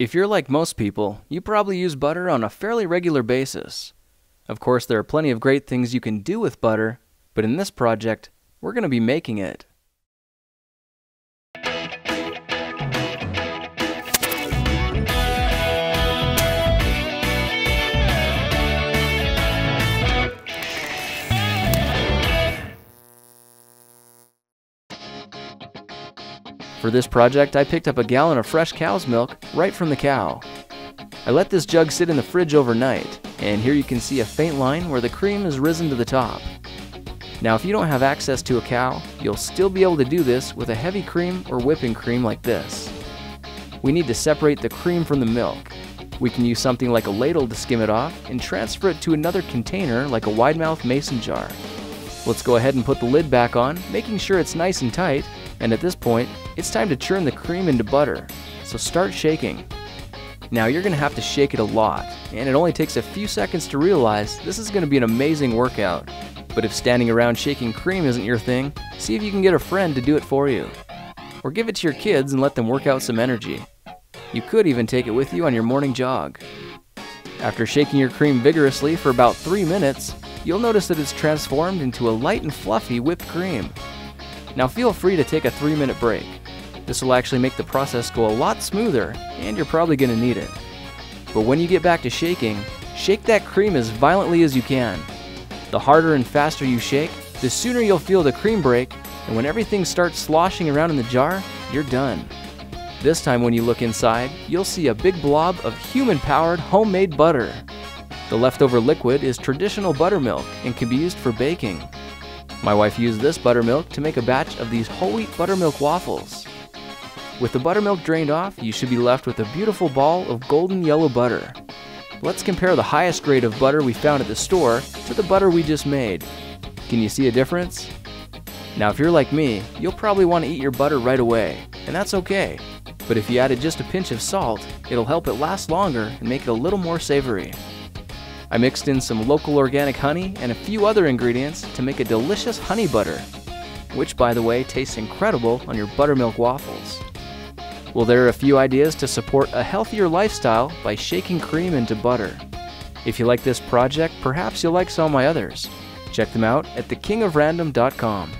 If you're like most people, you probably use butter on a fairly regular basis. Of course, there are plenty of great things you can do with butter, but in this project, we're going to be making it. For this project, I picked up a gallon of fresh cow's milk right from the cow. I let this jug sit in the fridge overnight, and here you can see a faint line where the cream has risen to the top. Now, if you don't have access to a cow, you'll still be able to do this with a heavy cream or whipping cream like this. We need to separate the cream from the milk. We can use something like a ladle to skim it off and transfer it to another container like a wide-mouth mason jar. Let's go ahead and put the lid back on, making sure it's nice and tight, and at this point, it's time to churn the cream into butter, so start shaking. Now you're going to have to shake it a lot, and it only takes a few seconds to realize this is going to be an amazing workout. But if standing around shaking cream isn't your thing, see if you can get a friend to do it for you. Or give it to your kids and let them work out some energy. You could even take it with you on your morning jog. After shaking your cream vigorously for about 3 minutes, you'll notice that it's transformed into a light and fluffy whipped cream. Now feel free to take a 3-minute break. This will actually make the process go a lot smoother, and you're probably going to need it. But when you get back to shaking, shake that cream as violently as you can. The harder and faster you shake, the sooner you'll feel the cream break, and when everything starts sloshing around in the jar, you're done. This time when you look inside, you'll see a big blob of human-powered homemade butter. The leftover liquid is traditional buttermilk and can be used for baking. My wife used this buttermilk to make a batch of these whole wheat buttermilk waffles. With the buttermilk drained off, you should be left with a beautiful ball of golden yellow butter. Let's compare the highest grade of butter we found at the store to the butter we just made. Can you see a difference? Now if you're like me, you'll probably want to eat your butter right away, and that's okay. But if you added just a pinch of salt, it'll help it last longer and make it a little more savory. I mixed in some local organic honey and a few other ingredients to make a delicious honey butter, which by the way tastes incredible on your buttermilk waffles. Well, there are a few ideas to support a healthier lifestyle by shaking cream into butter. If you like this project, perhaps you'll like some of my others. Check them out at thekingofrandom.com.